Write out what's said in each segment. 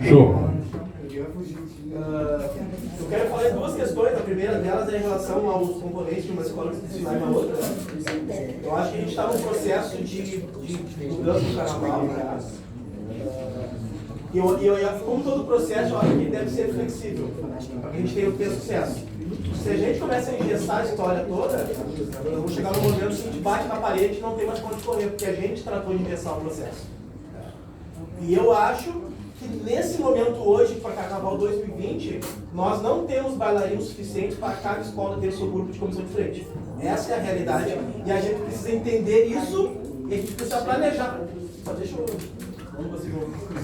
Show. Eu quero falar em duas questões. A primeira delas é em relação aos componentes de uma escola institucional e uma outra. Eu acho que a gente está num processo de mudança do carnaval. E como todo processo, eu acho que deve ser flexível, para que a gente tenha sucesso. Se a gente começa a engessar a história toda, vamos chegar no momento que a gente bate na parede e não tem mais como correr, porque a gente tratou de engessar o processo. E eu acho que nesse momento hoje, para Carnaval 2020, nós não temos bailarinos suficientes para cada escola ter seu grupo de comissão de frente. Essa é a realidade. E a gente precisa entender isso e a gente precisa planejar. Só deixa eu... Não consigo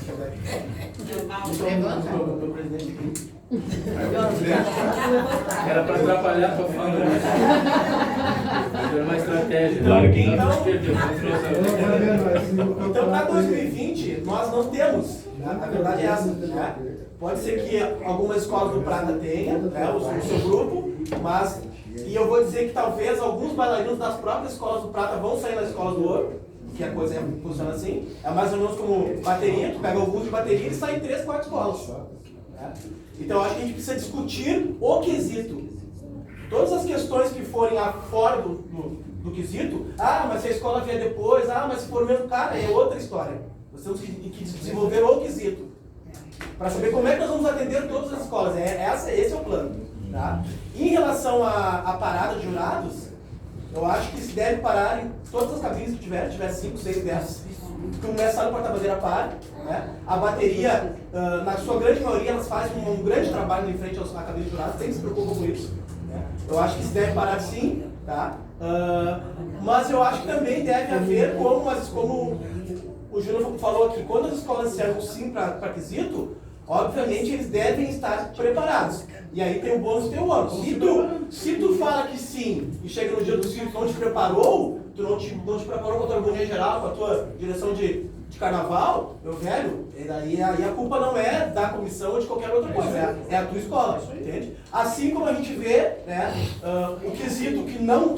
chegar aqui. Meu presidente aqui. Era para atrapalhar a tua fala. Era uma estratégia. Então, para 2020, nós não temos. A verdade é essa. Né? Pode ser que algumas escolas do Prata tenham, né, o seu grupo, mas. E eu vou dizer que talvez alguns bailarinos das próprias escolas do Prata vão sair das escolas do Ouro, que a coisa funciona assim. É mais ou menos como bateria, tu pega alguns de bateria e sai em 3, 4 escolas. Né? Então, eu acho que a gente precisa discutir o quesito. Todas as questões que forem fora do quesito, mas se a escola vier depois, mas se for o mesmo cara, é outra história. Nós temos que desenvolver o quesito. Para saber como é que nós vamos atender todas as escolas. Esse é o plano. Tá? Em relação à parada de jurados, eu acho que se deve parar em todas as cabines que tiver 5, 6, 10. Começar no porta-bandeira par, né? A bateria, na sua grande maioria, elas fazem um grande trabalho em frente à cabine de jurados, sempre se preocupam com isso. Né? Eu acho que se deve parar sim, tá? Mas eu acho que também deve haver, como o Júnior falou aqui, quando as escolas disseram sim para quesito, obviamente eles devem estar preparados. E aí tem o bônus e tem o ônus. Se tu fala que sim e chega no dia do sim, tu não te preparou, tu não te preparou com a tua harmonia geral, com a tua direção de carnaval, meu velho, aí a culpa não é da comissão ou de qualquer outra coisa, é a tua escola, entende? Assim como a gente vê, né, o quesito que não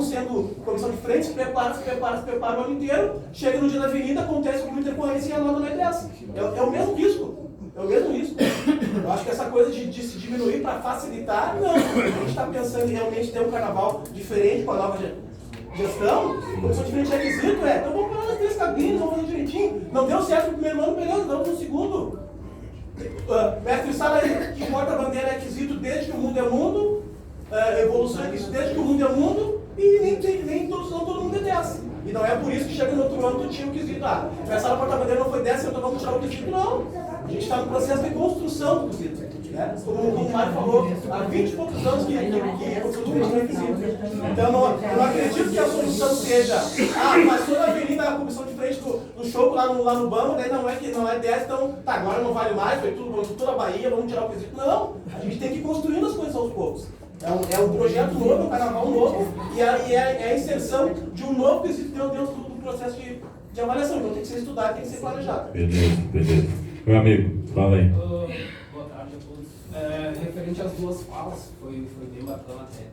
sendo comissão de frente, se prepara o ano inteiro, chega no dia da avenida, acontece alguma intercorrência e a nota não é dessa. É o mesmo risco. É o mesmo risco. Eu acho que essa coisa de se diminuir para facilitar, não. A gente está pensando em realmente ter um carnaval diferente com a nova gestão, comissão de frente é requisito, então vamos parar nas 3 cabines, vamos fazer direitinho. Não deu certo no primeiro ano, beleza, damos no segundo. Mestre Sala, que porta-bandeira é requisito desde que o mundo é mundo, evolução é requisito desde que o mundo é mundo, e nem todo mundo é 10. E não é por isso que chega no outro ano tu tira o quesito. Mestre Sala, porta-bandeira não foi 10, então vamos tirar o quesito, não. A gente está no processo de construção do quesito. Né? Como o Mário falou, há 20 e poucos anos que o futuro não é requisito. Então, eu não acredito que a solução seja, passou na avenida a comissão de frente do show lá no Bamba, daí não é 10, então, agora não vale mais, foi toda a Bahia, vamos tirar o quesito. Não, a gente tem que ir construindo as coisas aos poucos. É um projeto novo, é um carnaval novo, e é a inserção de um novo quesito dentro do processo de avaliação. Então, tem que ser estudado, tem que ser planejado. Beleza. Meu amigo, fala aí. Boa tarde a todos. Referente às duas falas, foi bem bacana até.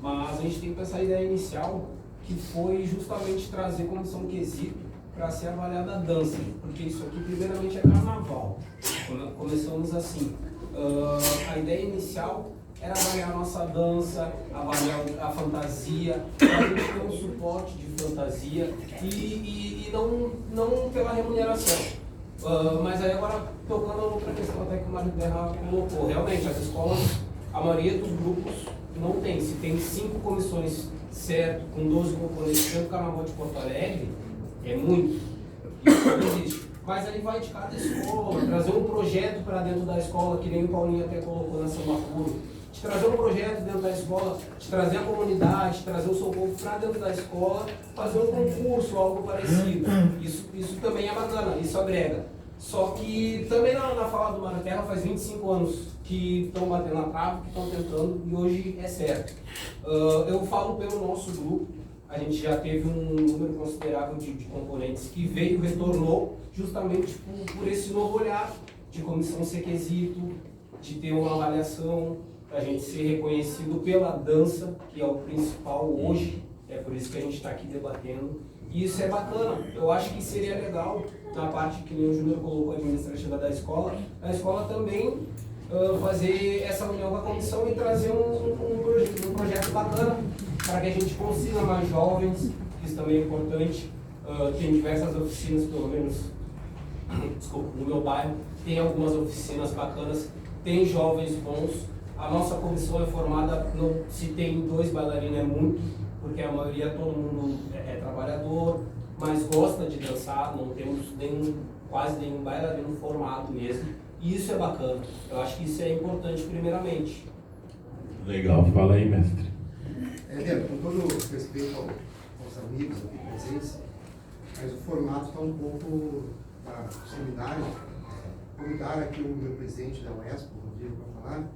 Mas a gente tem que pensar a ideia inicial, que foi justamente trazer como são quesito para ser avaliada a dança. Porque isso aqui, primeiramente, é carnaval. Começamos assim. A ideia inicial era avaliar a nossa dança, avaliar a fantasia, a gente ter um suporte de fantasia e não pela remuneração. Mas aí agora, tocando a outra questão até que o Mário Terra colocou, realmente as escolas, a maioria dos grupos não tem. Se tem 5 comissões certo, com 12 componentes dentro do Carnaval de Porto Alegre, é muito. Isso não existe. Mas aí vai de cada escola, trazer um projeto para dentro da escola, que nem o Paulinho até colocou na Samba Puro, de trazer um projeto dentro da escola, de trazer a comunidade, de trazer o socorro para dentro da escola, fazer um concurso, algo parecido. Isso também é bacana, isso agrega. Só que também na fala do Mário Terra faz 25 anos que estão batendo na trave, que estão tentando, e hoje é certo. Eu falo pelo nosso grupo, a gente já teve um número considerável de componentes que retornou, justamente por esse novo olhar de comissão ser quesito, de ter uma avaliação, para a gente ser reconhecido pela dança, que é o principal hoje, é por isso que a gente está aqui debatendo. E isso é bacana. Eu acho que seria legal, na parte que nem o Júnior colocou administrativa da escola, a escola também fazer essa união com a comissão e trazer um projeto bacana para que a gente consiga mais jovens, que isso também é importante. Tem diversas oficinas, pelo menos, desculpa, no meu bairro, tem algumas oficinas bacanas, tem jovens bons. A nossa comissão é formada, se tem 2 bailarinos é muito, porque a maioria, todo mundo é trabalhador, mas gosta de dançar, não temos quase nenhum bailarino formado mesmo. E isso é bacana, eu acho que isso é importante primeiramente. Legal, fala aí, mestre. Com todo respeito aos amigos aqui presentes, mas o formato está um pouco para o seminário. Vou dar aqui o meu presidente da UESP, o Rodrigo, para falar.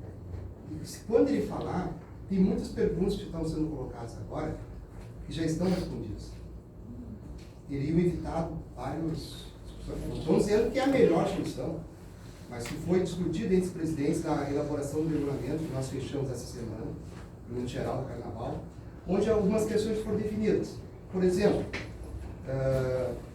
E quando ele falar, tem muitas perguntas que estão sendo colocadas agora que já estão respondidas. Teriam evitado vários... Não estou dizendo que é a melhor solução, mas que foi discutido entre os presidentes na elaboração do regulamento que nós fechamos essa semana, no geral do Carnaval, onde algumas questões foram definidas. Por exemplo,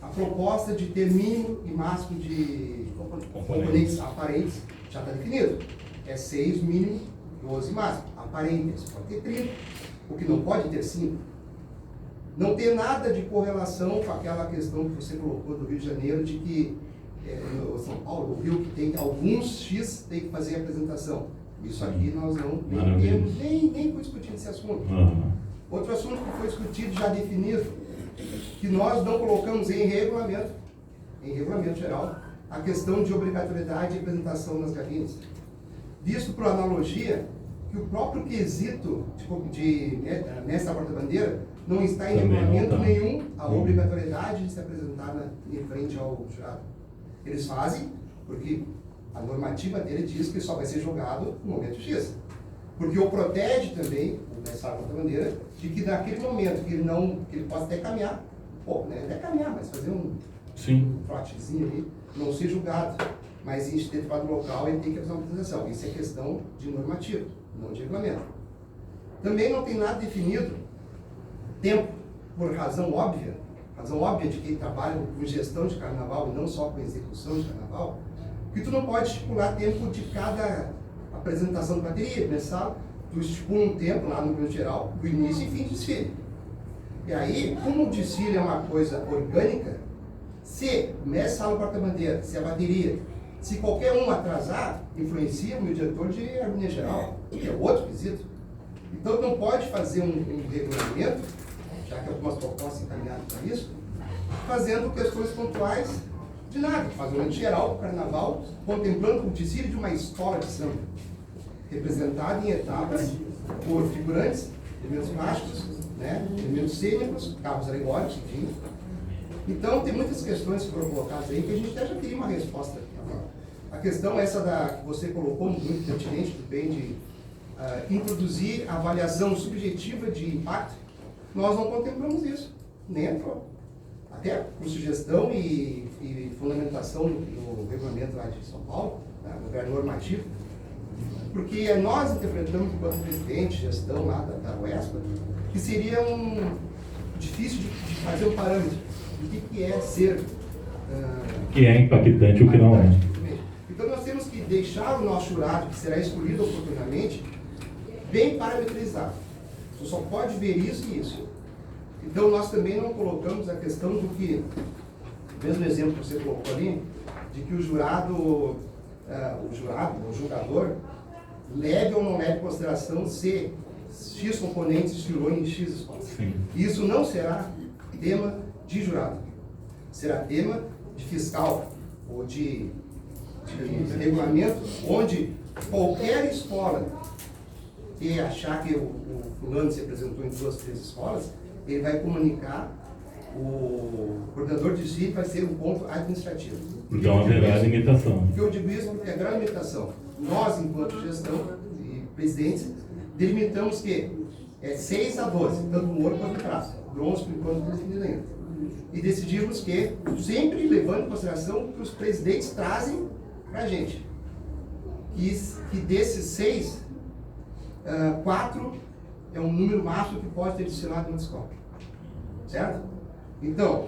a proposta de ter mínimo e máximo de componentes aparentes já está definido. É 6 mínimo, 12 máximo. Aparentes, pode ter 30, o que não pode ter 5. Não tem nada de correlação com aquela questão que você colocou do Rio de Janeiro, de que São Paulo, o Rio, que tem alguns X tem que fazer a apresentação. Isso aqui nós não temos, nem foi discutido esse assunto. Outro assunto que foi discutido, já definido, que nós não colocamos em regulamento geral, a questão de obrigatoriedade de apresentação nas cabines. Visto por analogia, que o próprio quesito de mestre porta-bandeira não está em regulamento nenhum a obrigatoriedade de se apresentar em frente ao jurado. Eles fazem porque a normativa dele diz que só vai ser julgado no momento X. Porque o protege também, o mestre porta-bandeira, de que naquele momento que ele possa até caminhar, até caminhar, mas fazer um trotezinho ali, não ser julgado. Mas dentro do local ele tem que fazer uma apresentação. Isso é questão de normativa, não de regulamento. Também não tem nada definido tempo, por razão óbvia de quem trabalha com gestão de carnaval e não só com execução de carnaval, que tu não pode estipular tempo de cada apresentação de bateria, começar, tu estipula um tempo lá no plano geral, do início e fim do desfile. E aí, como o desfile é uma coisa orgânica, se o mestre sala porta-bandeira, se a bateria, se qualquer um atrasar, influencia o meu diretor de harmonia geral, que é outro quesito. Então não pode fazer um regulamento, já que algumas propostas encaminhadas para isso, fazendo questões pontuais de nada, fazendo um geral para o carnaval, contemplando o desfile de uma escola de samba, representada em etapas por figurantes, elementos plásticos, elementos cênicos, carros alegóricos, enfim. Então tem muitas questões que foram colocadas aí que a gente até já queria uma resposta. A questão essa que você colocou, muito pertinente, também de introduzir a avaliação subjetiva de impacto, nós não contemplamos isso, nem entrou. Até por sugestão e fundamentação no regulamento lá de São Paulo, no lugar normativo, porque nós interpretamos, enquanto presidente, gestão lá da UESP, que seria difícil de fazer um parâmetro do que é ser... que é impactante e o que não é. Então nós temos que deixar o nosso jurado, que será escolhido oportunamente, bem parametrizado. Você só pode ver isso e isso. Então nós também não colocamos a questão do que, o mesmo exemplo que você colocou ali, de que o julgador, leve ou não leve em consideração se X componentes desfilou em X escolas. Isso não será tema de jurado. Será tema de fiscal ou de regulamento, onde qualquer escola que achar que o fulano se apresentou em 2, 3 escolas, ele vai comunicar, o coordenador de desfile vai ser um ponto administrativo. Então haverá limitação. Porque eu digo isso porque haverá limitação. Nós, enquanto gestão e presidentes, delimitamos que é 6 a 12, tanto no ouro quanto no prazo. Bronze, por enquanto, não definido ainda. E decidimos que, sempre levando em consideração o que os presidentes trazem para a gente. Que desses 6, 4 é um número máximo que pode ter adicionado na escola. Certo? Então,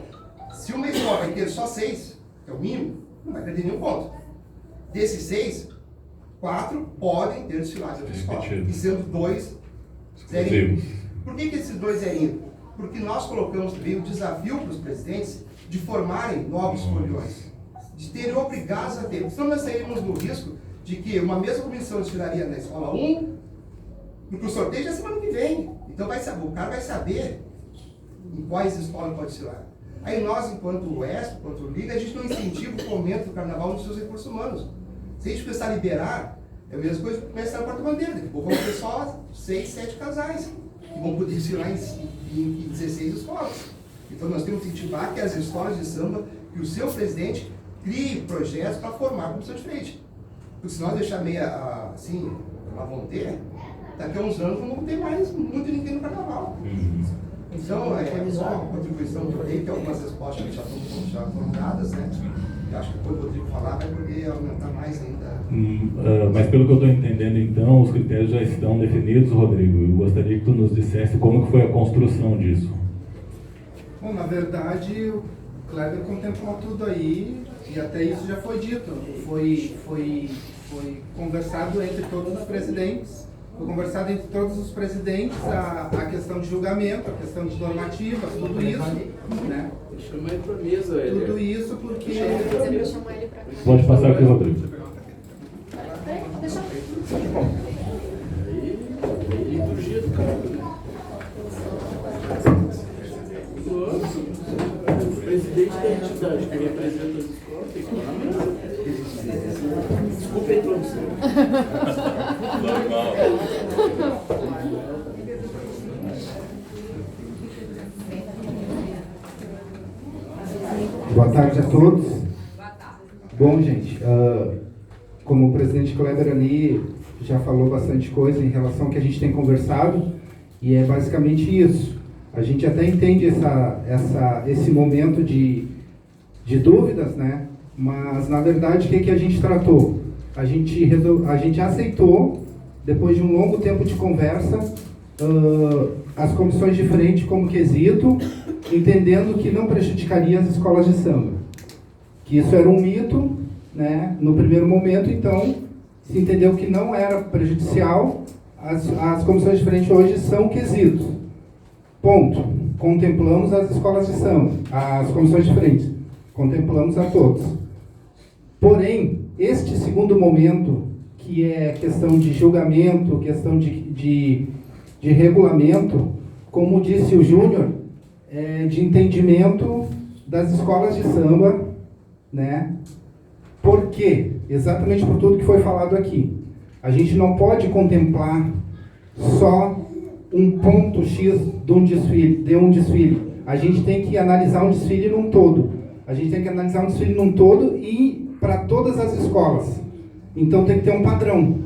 se uma escola vai ter só 6, que é o mínimo, não vai perder nenhum ponto. Desses 6, 4 podem ter desfilado da escola. E sendo 2 zerinho. Por que esses 2 zerinhos? Porque nós colocamos também o desafio para os presidentes de formarem novos foliões, de terem obrigados a ter. Senão nós saímos no risco de que uma mesma comissão desfilaria na escola 1, porque o sorteio já é semana que vem. Então o cara vai saber em quais escolas pode desfilar. Aí nós, enquanto UESP, enquanto Liga, a gente não incentiva o fomento do carnaval nos seus recursos humanos. Se a gente começar a liberar, é a mesma coisa que começar a porta-bandeira. Vão ter só 6, 7 casais que vão poder desfilar em 16 escolas. Então nós temos que incentivar que as escolas de samba, que o seu presidente crie projetos para formar a comissão de frente. Porque se nós deixar meio assim, lá vão ter, daqui a uns anos não vão ter mais muito ninguém no carnaval. Então, é só uma contribuição que eu dei, que algumas respostas já foram dadas, né? Eu acho que depois o Rodrigo falar vai poder aumentar mais ainda. Mas pelo que eu estou entendendo, então, os critérios já estão definidos, Rodrigo. Eu gostaria que tu nos dissesse como que foi a construção disso. Bom, na verdade, o Kleber contemplou tudo aí, e até isso já foi dito. Foi conversado entre todos os presidentes. Foi conversado entre todos os presidentes a questão de julgamento, a questão de normativas, tudo isso, né? Chama ele pra mesa, Tudo isso porque... Pode passar aqui, Rodrigo. Deixa Aí do jeito, cara. O presidente da entidade que representa as escolas tem que ir na mesa. Desculpa a introdução. Normal. Boa tarde a todos. Bom, gente, como o presidente Kleber ali já falou bastante coisa em relação ao que a gente tem conversado, e é basicamente isso. A gente até entende esse momento de dúvidas, né? Mas, na verdade, o que a gente tratou? A gente aceitou, depois de um longo tempo de conversa, as comissões de frente como quesito, entendendo que não prejudicaria as escolas de samba. Que isso era um mito, né? No primeiro momento, então, se entendeu que não era prejudicial, as comissões de frente hoje são quesitos. Ponto. Contemplamos as escolas de samba, as comissões de frente. Contemplamos a todos. Porém, este segundo momento, que é questão de julgamento, questão de regulamento, como disse o Júnior, de entendimento das escolas de samba, né? Por quê? Exatamente por tudo que foi falado aqui. A gente não pode contemplar só um ponto X de um desfile. A gente tem que analisar um desfile num todo. A gente tem que analisar um desfile num todo e para todas as escolas. Então tem que ter um padrão,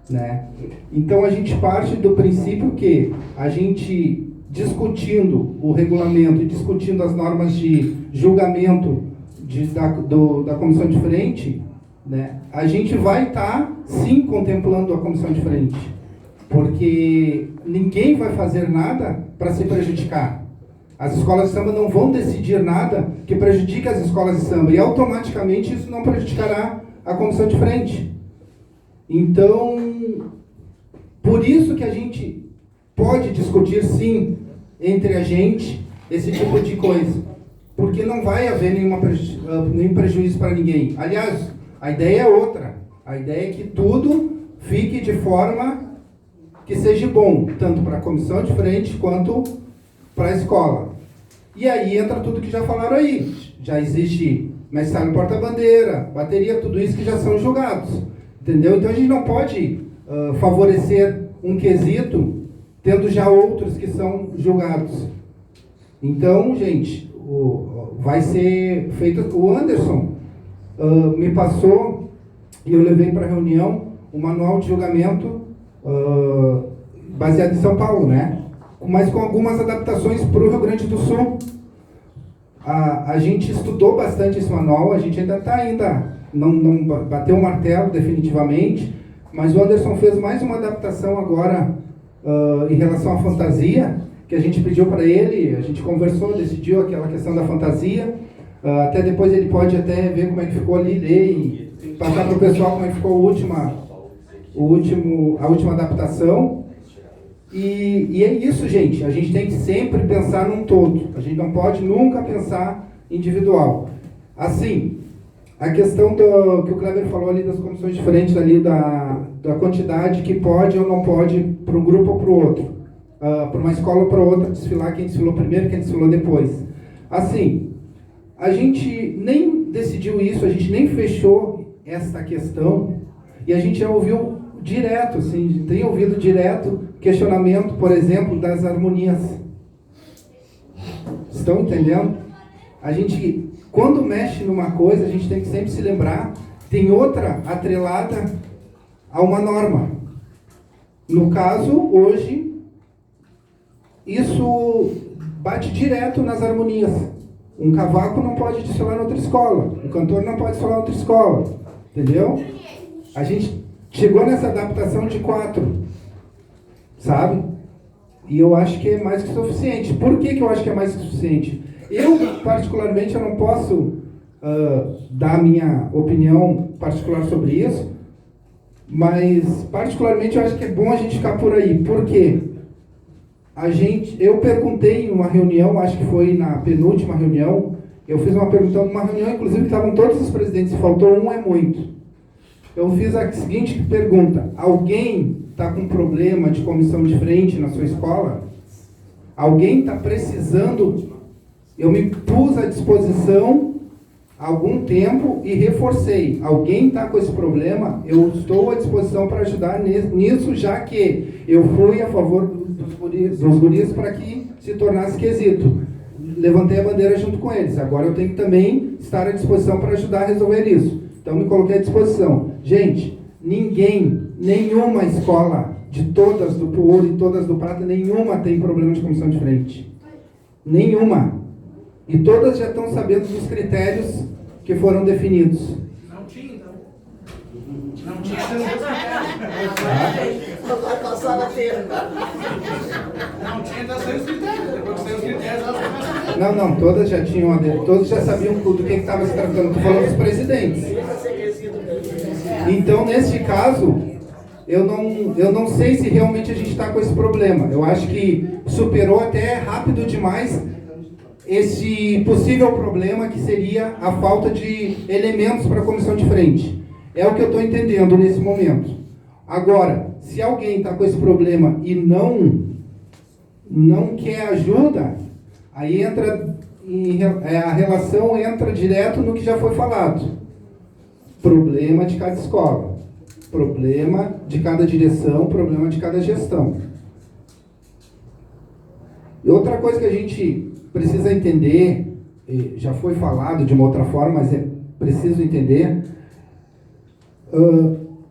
né? Então a gente parte do princípio que a gente discutindo o regulamento e discutindo as normas de julgamento da comissão de frente, né, a gente vai estar sim contemplando a comissão de frente, porque ninguém vai fazer nada para se prejudicar. As escolas de samba não vão decidir nada que prejudique as escolas de samba, e automaticamente isso não prejudicará a comissão de frente. Então, por isso que a gente pode discutir sim entre a gente esse tipo de coisa, porque não vai haver nenhum prejuízo para ninguém. Aliás, a ideia é outra. A ideia é que tudo fique de forma que seja bom, tanto para a comissão de frente quanto para a escola. E aí entra tudo que já falaram aí. Já existe mestre porta-bandeira, bateria, tudo isso que já são julgados. Entendeu? Então a gente não pode favorecer um quesito tendo já outros que são julgados. Então, gente, vai ser feito... O Anderson me passou e eu levei para a reunião o manual de julgamento baseado em São Paulo, né? Mas com algumas adaptações para o Rio Grande do Sul. A gente estudou bastante esse manual, a gente não bateu o martelo definitivamente, mas o Anderson fez mais uma adaptação agora em relação à fantasia, que a gente pediu para ele, a gente conversou, decidiu aquela questão da fantasia. Até depois ele pode até ver como é que ficou ali, ler e passar para o pessoal como é que ficou a última adaptação. E é isso, gente. A gente tem que sempre pensar num todo. A gente não pode nunca pensar individual. Assim, a questão que o Kleber falou ali das comissões diferentes ali, da quantidade que pode ou não pode para um grupo ou para o outro. Para uma escola ou para outra, desfilar quem desfilou primeiro, quem desfilou depois. Assim, a gente nem decidiu isso, a gente nem fechou esta questão, e a gente já ouviu direto, assim, tem ouvido direto questionamento, por exemplo, das harmonias. Estão entendendo? A gente, quando mexe numa coisa, a gente tem que sempre se lembrar, tem outra atrelada a uma norma. No caso, hoje, isso bate direto nas harmonias. Um cavaco não pode desfilar em outra escola, um cantor não pode desfilar em outra escola, entendeu? A gente chegou nessa adaptação de 4, sabe? E eu acho que é mais que suficiente. Por que eu acho que é mais que suficiente? Eu, particularmente, eu não posso dar a minha opinião particular sobre isso, mas, particularmente, eu acho que é bom a gente ficar por aí. Por quê? Eu perguntei em uma reunião, acho que foi na penúltima reunião, eu fiz uma pergunta numa reunião, inclusive, que estavam todos os presidentes, faltou um é muito. Eu fiz a seguinte pergunta: alguém está com problema de comissão de frente na sua escola? Alguém está precisando? Eu me pus à disposição há algum tempo e reforcei. Alguém está com esse problema? Eu estou à disposição para ajudar nisso, já que eu fui a favor dos guris para que se tornasse quesito. Levantei a bandeira junto com eles. Agora eu tenho que também estar à disposição para ajudar a resolver isso. Então me coloquei à disposição. Gente, nenhuma escola de todas do ouro e todas do prata, nenhuma tem problema de comissão de frente. Nenhuma. E todas já estão sabendo dos critérios que foram definidos. Não tinha, então. Não tinha vai passar na feira. Não tinha, então saiu os critérios. Depois que saiu os critérios, ela começou. Não, todas já tinham, todos já sabiam do que estava se tratando. Estou falando dos presidentes. Então, nesse caso, eu não sei se realmente a gente está com esse problema. Eu acho que superou até rápido demais esse possível problema que seria a falta de elementos para a comissão de frente. É o que eu estou entendendo nesse momento. Agora, se alguém está com esse problema e não quer ajuda, aí a relação entra direto no que já foi falado. Problema de cada escola, problema de cada direção, problema de cada gestão. E outra coisa que a gente precisa entender, já foi falado de uma outra forma, mas é preciso entender,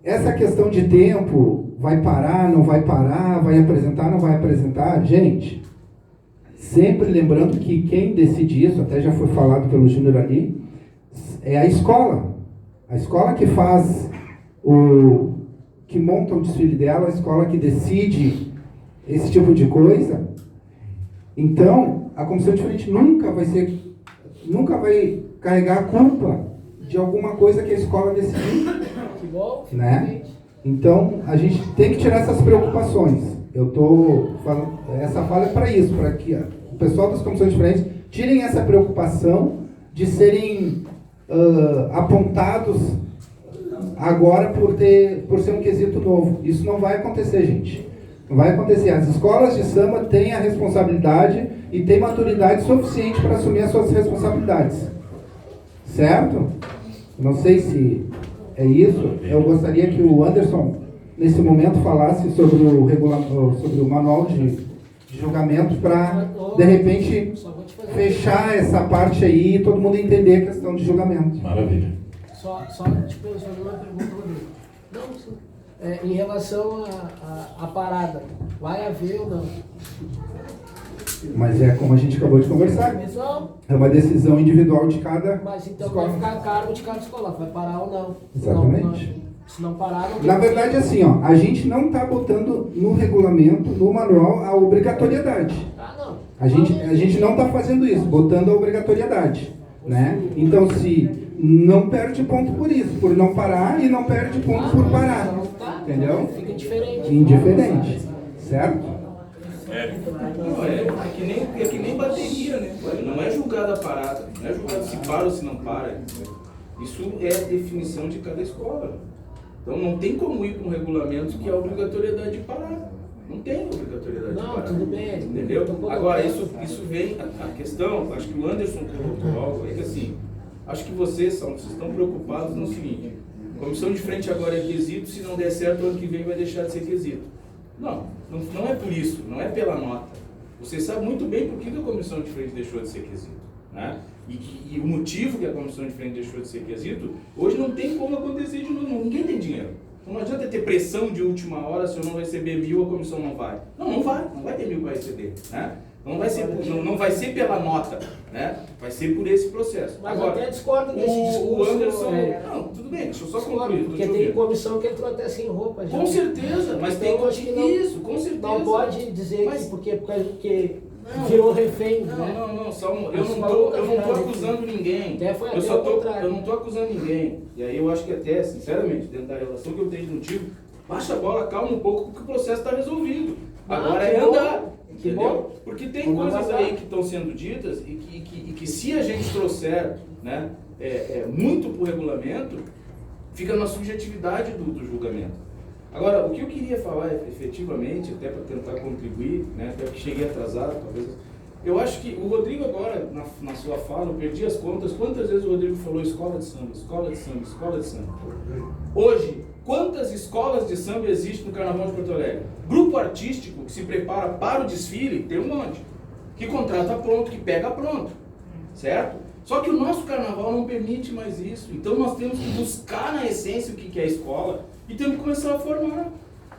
essa questão de tempo, vai parar, não vai parar, vai apresentar, não vai apresentar, gente, sempre lembrando que quem decide isso, até já foi falado pelo Júnior ali, é a escola. A escola que faz que monta o desfile dela, a escola que decide esse tipo de coisa. Então, a comissão de frente nunca vai carregar a culpa de alguma coisa que a escola decidiu, né? Então, a gente tem que tirar essas preocupações. Eu estou falando, essa fala é para isso, para que o pessoal das comissões de frente tirem essa preocupação de serem apontados agora por ser um quesito novo. Isso não vai acontecer, gente. Não vai acontecer. As escolas de samba têm a responsabilidade e têm maturidade suficiente para assumir as suas responsabilidades. Certo? Não sei se é isso. Eu gostaria que o Anderson, nesse momento, falasse sobre o manual de julgamento para, de repente, fechar essa parte aí e todo mundo entender a questão de julgamento. Maravilha. Só tipo, fazer uma pergunta, Rodrigo. Em relação à parada, vai haver ou não? Mas é como a gente acabou de conversar. É uma decisão individual de cada Mas então escola. vai ficar a cargo de cada escola, vai parar ou não? Exatamente. Se não parar, não tem. Na verdade, assim, a gente não está botando no regulamento, no manual, a obrigatoriedade. A gente não está fazendo isso, botando a obrigatoriedade, né? Então, se não perde ponto por isso, por não parar, e não perde ponto por parar, entendeu? Fica diferente. Indiferente, certo? Não, é que nem bateria, né? Não é julgada a parada, não é julgado se para ou se não para. Isso é a definição de cada escola. Então não tem como ir para um regulamento que há obrigatoriedade de parar. Não tem obrigatoriedade de parar. Não, tudo bem. Entendeu? Agora, isso vem, a questão, acho que o Anderson colocou algo, é que assim, acho que vocês estão preocupados no seguinte: comissão de frente agora é quesito, se não der certo, o ano que vem vai deixar de ser quesito. Não é por isso, não é pela nota. Você sabe muito bem por que a comissão de frente deixou de ser quesito, né? E o motivo que a comissão de frente deixou de ser quesito, hoje não tem como acontecer de novo, ninguém tem dinheiro. Então não adianta ter pressão de última hora, se eu não receber 1.000, a comissão não vai. Não vai ter 1.000 para receber, né? Não vai ser pela nota, né? Vai ser por esse processo. Mas agora, até discordo desse discurso. O Anderson... Não, tudo bem, deixa eu só concluir. Porque tem comissão que entrou até sem roupa. Já. Com certeza, mas então, tem acho que não, isso, com certeza. Não pode dizer mas, que porque virou refém, não, né? Não, Salmo, eu não estou acusando ninguém. Eu não estou acusando ninguém. E aí eu acho que até, sinceramente, dentro da relação que eu tenho contigo, baixa a bola, calma um pouco, porque o processo está resolvido. Agora é andar. Entendeu? Porque tem coisas aí que estão sendo ditas e que se a gente trouxer, né, muito para o regulamento, fica na subjetividade do julgamento. Agora, o que eu queria falar efetivamente, até para tentar contribuir, né, até porque cheguei atrasado, talvez. Eu acho que o Rodrigo agora, na sua fala, eu perdi as contas, quantas vezes o Rodrigo falou escola de samba, escola de samba, escola de samba. Hoje, quantas escolas de samba existem no Carnaval de Porto Alegre? Grupo artístico que se prepara para o desfile, tem um monte. Que contrata pronto, que pega pronto. Certo? Só que o nosso Carnaval não permite mais isso. Então nós temos que buscar na essência o que é a escola e temos que começar a formar.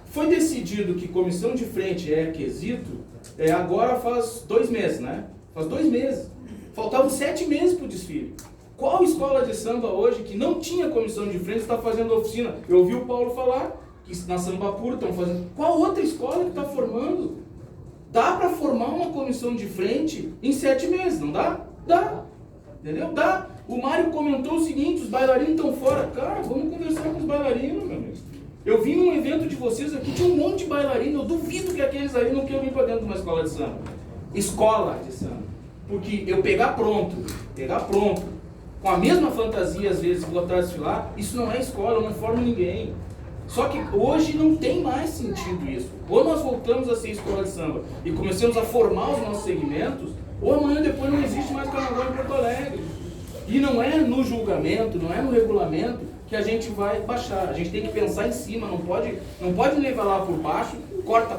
Foi decidido que comissão de frente é quesito, agora faz 2 meses, né? Faz 2 meses. Faltavam 7 meses para o desfile. Qual escola de samba hoje que não tinha comissão de frente está fazendo oficina? Eu ouvi o Paulo falar que na Samba Pura estão fazendo. Qual outra escola que está formando? Dá para formar uma comissão de frente em 7 meses, não dá? Dá. Entendeu? Dá. O Mário comentou o seguinte: os bailarinos estão fora. Cara, vamos conversar com os bailarinos, meu amigo. Eu vim num evento de vocês aqui, tinha um monte de bailarino. Eu duvido que aqueles aí não queiram vir para dentro de uma escola de samba. Escola de samba. Porque eu pegar pronto, com a mesma fantasia, às vezes, botar a desfilar, isso não é escola, eu não formo ninguém. Só que hoje não tem mais sentido isso. Ou nós voltamos a ser escola de samba e começamos a formar os nossos segmentos, ou amanhã depois não existe mais Carnaval em Porto Alegre. E não é no julgamento, não é no regulamento que a gente vai baixar. A gente tem que pensar em cima, não pode levar lá por baixo, corta,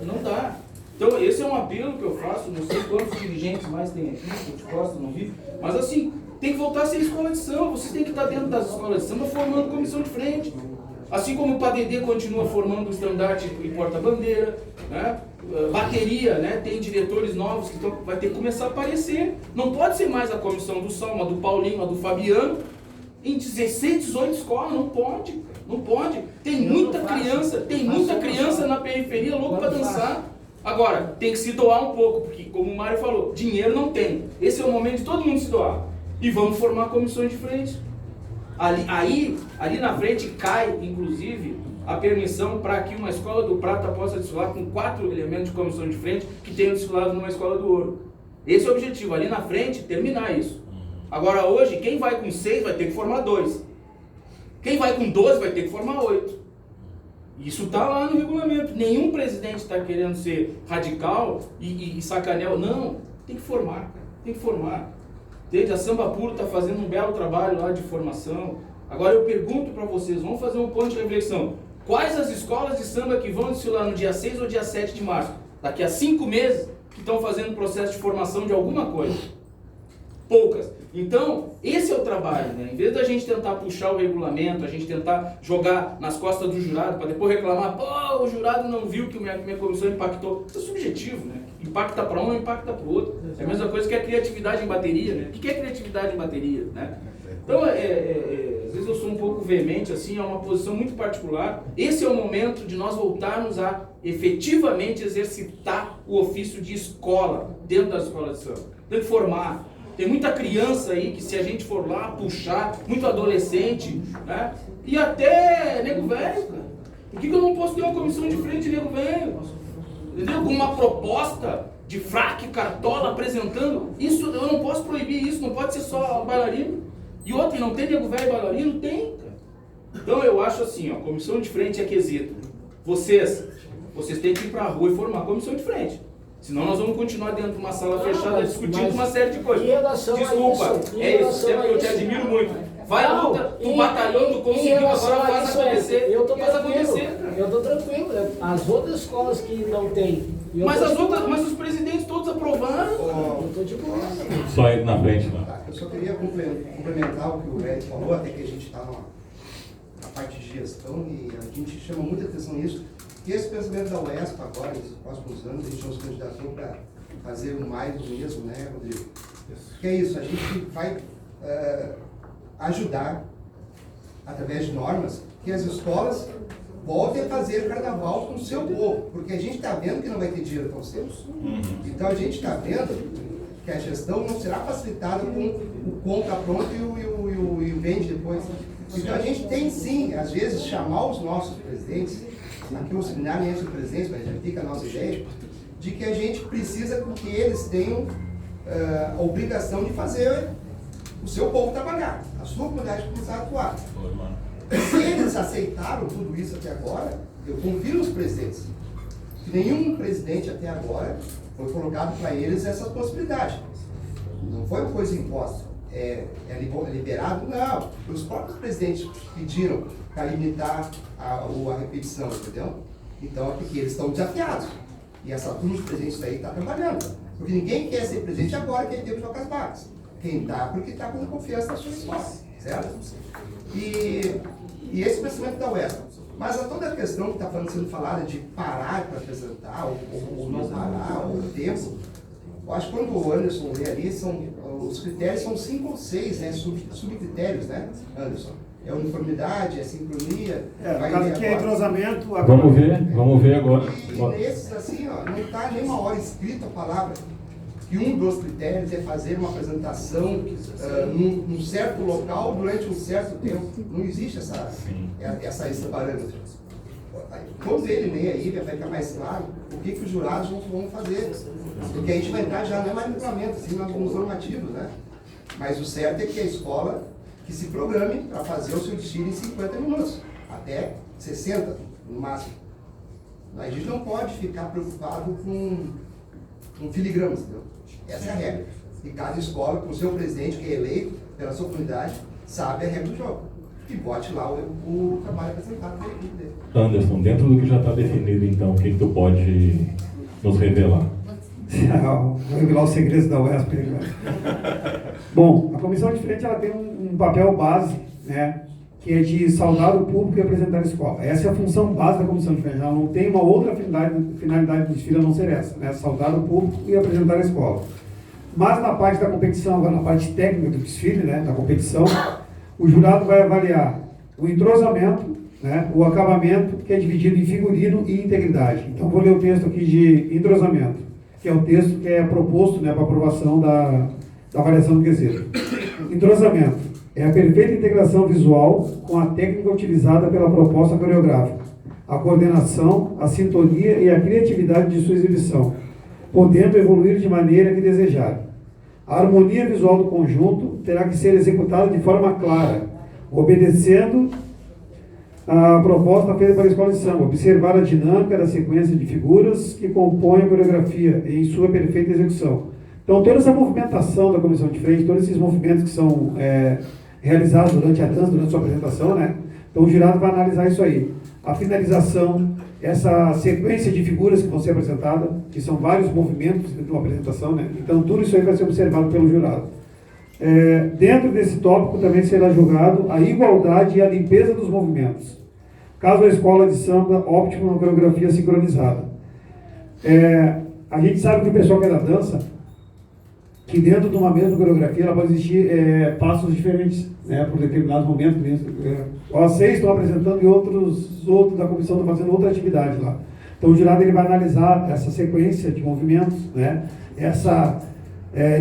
não dá. Então esse é um apelo que eu faço, não sei quantos dirigentes mais tem aqui, que eu te posto, não vi, mas assim, tem que voltar a ser escola de samba, vocês têm que estar dentro das escolas de samba formando comissão de frente. Assim como o PADD continua formando o estandarte e porta-bandeira, né? Bateria, né? Tem diretores novos que vai ter que começar a aparecer. Não pode ser mais a comissão do Salma, do Paulinho, a do Fabiano, em 16, 18 escolas, não pode. Tem muita criança na periferia louco para dançar. Agora, tem que se doar um pouco, porque como o Mário falou, dinheiro não tem. Esse é o momento de todo mundo se doar. E vamos formar comissões de frente. Ali na frente cai, inclusive, a permissão para que uma escola do Prata possa desfilar com 4 elementos de comissão de frente que tenham desfilado numa escola do Ouro. Esse é o objetivo, ali na frente, terminar isso. Agora hoje, quem vai com 6 vai ter que formar 2. Quem vai com 12 vai ter que formar 8. Isso está lá no regulamento. Nenhum presidente está querendo ser radical e sacanear. Não, tem que formar, cara. Tem que formar. Entende? A Samba Pura está fazendo um belo trabalho lá de formação. Agora eu pergunto para vocês, vamos fazer um ponto de reflexão. Quais as escolas de samba que vão desfilar no dia 6 ou dia 7 de março? Daqui a 5 meses que estão fazendo um processo de formação de alguma coisa? Poucas. Então, esse é o trabalho, né? Em vez da gente tentar puxar o regulamento, a gente tentar jogar nas costas do jurado, para depois reclamar, pô, o jurado não viu que minha comissão impactou. Isso é subjetivo, né? Impacta para um, não impacta para o outro. É a mesma coisa que a criatividade em bateria, né? O que é criatividade em bateria, né? Então, às vezes eu sou um pouco veemente, assim, é uma posição muito particular. Esse é o momento de nós voltarmos a efetivamente exercitar o ofício de escola dentro da escola de samba. Tem que formar. Tem muita criança aí que, se a gente for lá puxar, muito adolescente, né? E até nego velho, cara. Por que eu não posso ter uma comissão de frente de nego velho? Entendeu? Com uma proposta de fraque, cartola, apresentando. Isso, eu não posso proibir isso, não pode ser só bailarino. E outra, não tem nego velho bailarino? Tem, cara. Então eu acho assim, ó, comissão de frente é quesito. Vocês têm que ir pra rua e formar a comissão de frente. Senão nós vamos continuar dentro de uma sala fechada discutindo uma série de coisas. Desculpa, é isso, sempre que eu te admiro muito. Vai à luta, o batalhão do conseguiu, agora faz acontecer. Eu tô tranquilo. As outras escolas que não tem. Mas os presidentes todos aprovaram. Eu tô de boa. Só aí na frente, né? Tá, eu só queria complementar o que o Eric falou, até que a gente está na parte de gestão e a gente chama muita atenção nisso. E esse pensamento da UESP agora, nesses próximos anos, a gente não se candidatou para fazer o mais do mesmo, né, Rodrigo? Que é isso, a gente vai ajudar, através de normas, que as escolas voltem a fazer carnaval com o seu povo, porque a gente está vendo que não vai ter dinheiro tão cedo. Então a gente está vendo que a gestão não será facilitada com o compra pronto e o vende depois. Então a gente tem sim, às vezes, chamar os nossos presidentes, aqui o seminário nem é sobre presidentes, mas já fica a nossa ideia, de que a gente precisa que eles tenham a obrigação de fazer o seu povo trabalhar, a sua comunidade começar a atuar. Se eles aceitaram tudo isso até agora, eu confio nos presidentes. Nenhum presidente até agora foi colocado para eles essa possibilidade. Não foi uma coisa imposta. É liberado? Não. Os próprios presidentes pediram para limitar a repetição, entendeu? Então é porque eles estão desafiados. E essa turma de presidentes aí está trabalhando. Porque ninguém quer ser presidente agora, quem tem que trocar as vagas. Quem está, porque está com confiança na sua escola, certo? E esse pensamento da UESP. Mas toda a questão que está sendo falada de parar para apresentar, ou não parar, ou o tempo, eu acho que quando o Anderson lê ali, os critérios são 5 ou 6, né, subcritérios, né, Anderson? É uniformidade, é sincronia. No caso aqui é entrosamento. Vamos ver agora. E nesses, assim, ó, não está nenhuma hora escrita a palavra que um dos critérios é fazer uma apresentação num certo local durante um certo tempo. Não existe esse parâmetro. Quando ele lê aí, vai ficar mais claro o que os jurados vão fazer. Porque a gente vai entrar já não é mais regulamento, assim, nos normativos, né? Mas o certo é que a escola que se programe para fazer o seu desfile em 50 minutos, até 60 no máximo. A gente não pode ficar preocupado com filigramas, entendeu? Essa é a regra. E cada escola, com o seu presidente, que é eleito pela sua comunidade, sabe a regra do jogo. E bote lá o trabalho apresentado pela equipe dele. Anderson, dentro do que já está definido, então, o que tu pode nos revelar? Vou revelar os segredos da UESP. Bom, a comissão de frente ela tem um papel base, né, que é de saudar o público e apresentar a escola. Essa é a função base da comissão de frente. Ela não tem uma outra finalidade do desfile a não ser essa, né, saudar o público e apresentar a escola. Mas na parte da competição, agora na parte técnica do desfile, né, da competição, o jurado vai avaliar o entrosamento, né, o acabamento, que é dividido em figurino e integridade. Então vou ler o texto aqui de entrosamento, que é o texto que é proposto, né, para aprovação da avaliação do quesito. Entrosamento é a perfeita integração visual com a técnica utilizada pela proposta coreográfica, a coordenação, a sintonia e a criatividade de sua exibição, podendo evoluir de maneira que desejar. A harmonia visual do conjunto terá que ser executada de forma clara, obedecendo a proposta feita pela escola de samba, observar a dinâmica da sequência de figuras que compõem a coreografia em sua perfeita execução. Então, toda essa movimentação da comissão de frente, todos esses movimentos que são realizados durante a dança, durante a sua apresentação, né? Então, o jurado vai analisar isso aí. A finalização, essa sequência de figuras que vão ser apresentadas, que são vários movimentos de uma apresentação, né? Então, tudo isso aí vai ser observado pelo jurado. Dentro desse tópico também será julgado a igualdade e a limpeza dos movimentos, caso a escola de samba opte por uma coreografia sincronizada. A gente sabe que o pessoal que é da dança, que dentro de uma mesma coreografia ela pode existir passos diferentes, né, por determinados momentos. Os 6 estão apresentando e outros da comissão estão fazendo outra atividade lá. Então o jurado ele vai analisar essa sequência de movimentos, né? Essa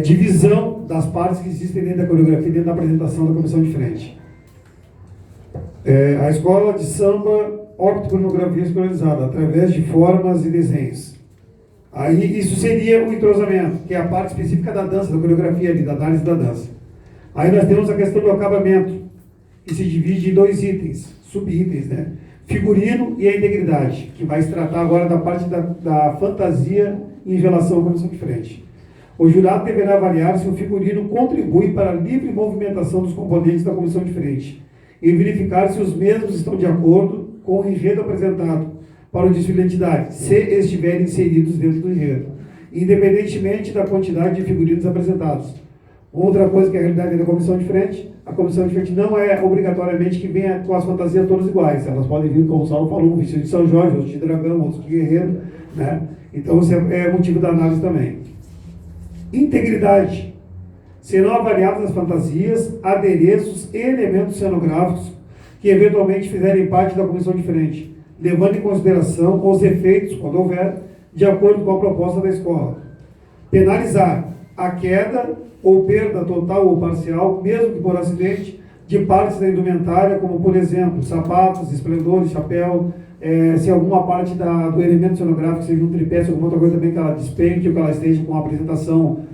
divisão das partes que existem dentro da coreografia, dentro da apresentação da comissão de frente. A escola de samba opta por coreografia escolarizada, através de formas e desenhos. Aí isso seria o entrosamento, que é a parte específica da dança, da coreografia ali, da análise da dança. Aí nós temos a questão do acabamento, que se divide em 2 itens, sub-itens, né? Figurino e a integridade, que vai se tratar agora da parte da fantasia em relação à comissão de frente. O jurado deverá avaliar se o figurino contribui para a livre movimentação dos componentes da comissão de frente e verificar se os mesmos estão de acordo com o enredo apresentado para o desfile da entidade, se estiverem inseridos dentro do enredo, independentemente da quantidade de figurinos apresentados. Outra coisa que é a realidade da comissão de frente, a comissão de frente não é obrigatoriamente que venha com as fantasias todas iguais. Elas podem vir, como o Saulo falou, um vestido de São Jorge, outro de dragão, outro de guerreiro, né? Então isso é motivo da análise também. Integridade. Serão avaliadas as fantasias, adereços e elementos cenográficos que eventualmente fizerem parte da comissão de frente, levando em consideração os efeitos, quando houver, de acordo com a proposta da escola. Penalizar a queda ou perda total ou parcial, mesmo que por acidente, de partes da indumentária, como, por exemplo, sapatos, esplendores, chapéu, se alguma parte do elemento cenográfico, seja um tripé, se alguma outra coisa também que ela despenque, ou que ela esteja com a apresentação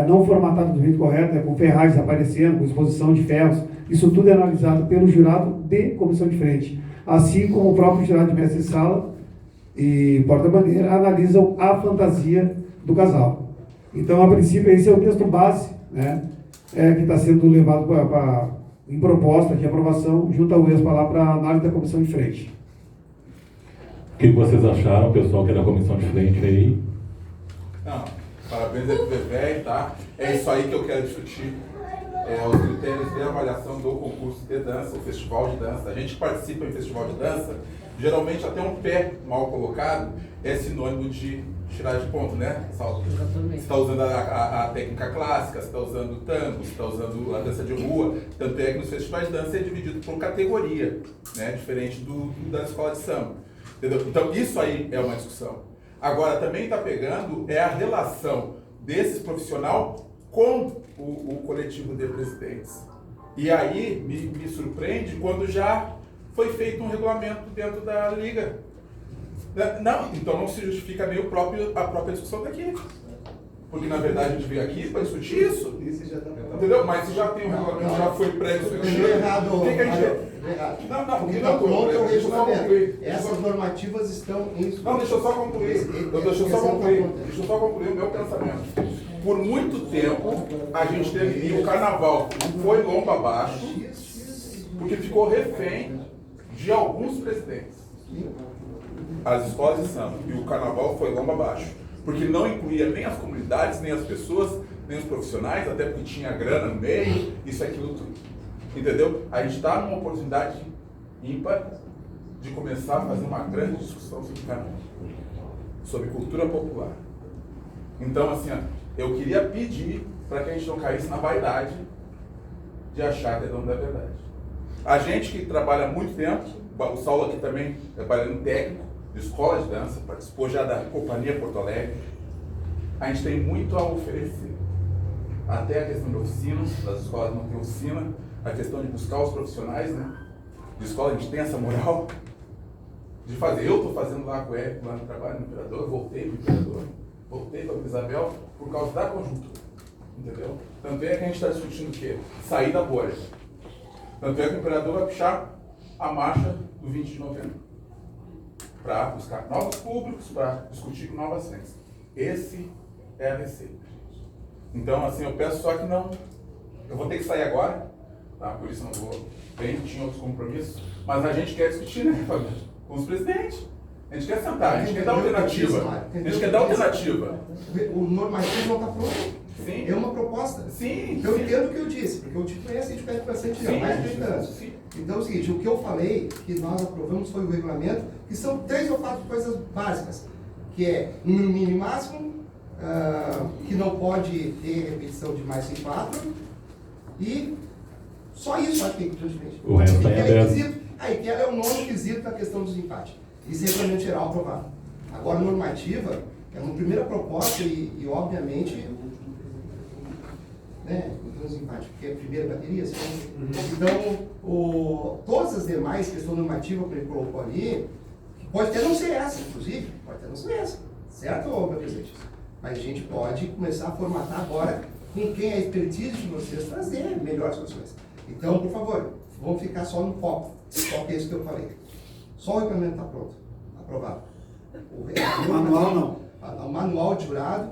não formatada do jeito correto, com ferragens aparecendo, com exposição de ferros, isso tudo é analisado pelo jurado de comissão de frente, assim como o próprio jurado de mestre de sala e porta-bandeira analisam a fantasia do casal. Então, a princípio, esse é o texto base, né, que está sendo levado em proposta de aprovação junto ao ESPA lá para a análise da comissão de frente. O que vocês acharam, pessoal, que é da comissão de frente aí? Não, parabéns aí pro Bebé, tá? É isso aí que eu quero discutir. Os critérios de avaliação do concurso de dança, o festival de dança. A gente que participa em festival de dança, geralmente até um pé mal colocado é sinônimo de tirar de ponto, né, Saulo? Você está usando a técnica clássica, você está usando o tango, você está usando a dança de rua. Tanto é que nos festivais de dança é dividido por categoria, né, diferente da escola de samba. Entendeu? Então isso aí é uma discussão. Agora também está pegando a relação desses profissionais com o coletivo de presidentes. E aí me surpreende quando já foi feito um regulamento dentro da liga. Não, então não se justifica nem a própria discussão daqui. Porque na verdade a gente veio aqui para discutir isso. Entendeu? Mas se já tem um regulamento, já foi pré-discutido. Errado. O que a gente... Errado. Não, porque está pronto é o regulamento. Essas normativas estão em... Não, deixa eu só concluir. Deixa eu só concluir o meu pensamento. Por muito tempo, a gente teve... E o carnaval foi lomba abaixo, porque ficou refém de alguns presidentes. As escolas de samba. E o carnaval foi lomba abaixo. Porque não incluía nem as comunidades, nem as pessoas, nem os profissionais, até porque tinha grana no meio, isso, aquilo, tudo. Entendeu? A gente está numa oportunidade ímpar de começar a fazer uma grande discussão sobre carnaval, sobre cultura popular. Então, assim, eu queria pedir para que a gente não caísse na vaidade de achar que é dono da verdade. A gente que trabalha há muito tempo, o Saulo aqui também trabalhando técnico, de escola de dança, participou já da Companhia Porto Alegre, a gente tem muito a oferecer. Até a questão de oficinas, as escolas não têm oficina, a questão de buscar os profissionais, né? De escola a gente tem essa moral de fazer. Eu estou fazendo lá com o Érico, lá no trabalho no Imperador, voltei para o Imperador, voltei para a Isabel por causa da conjuntura, entendeu? Tanto é que a gente está discutindo o quê? Sair da bolha. Tanto é que o Imperador vai puxar a marcha do 20 de novembro para buscar novos públicos, para discutir com novas frentes. Esse é a receita. Então, assim, eu peço só que não... Eu vou ter que sair agora, tá? Por isso não vou... Tinha outros compromissos, mas a gente quer discutir, né, Fábio? Com os presidentes. A gente quer sentar, a gente quer dar alternativa. A gente quer dar alternativa. O normativo não está pronto. Sim. É uma proposta. Sim. Eu entendo o que eu disse, porque o título é esse, a gente pede para ser mais de 30 anos. Então é o seguinte, o que eu falei, que nós aprovamos foi o regulamento, que são 3 ou 4 coisas básicas, que é um mínimo máximo, que não pode ter repetição de mais que 4, e só isso acho que tem que ter. O resto está em aberto. Aí, que é o nono quesito da questão do desempate. Esse regulamento geral aprovado. Agora, normativa é uma primeira proposta e obviamente, né, porque é a primeira bateria, então, todas as demais questões normativas que ele colocou ali, pode até não ser essa, inclusive, pode até não ser essa, certo, meu presidente? Mas a gente pode começar a formatar agora com quem é a expertise de vocês trazer melhores soluções. Então, por favor, vamos ficar só no foco. Só que é isso que eu falei. Só o regulamento está pronto, aprovado. O manual não. O manual de jurado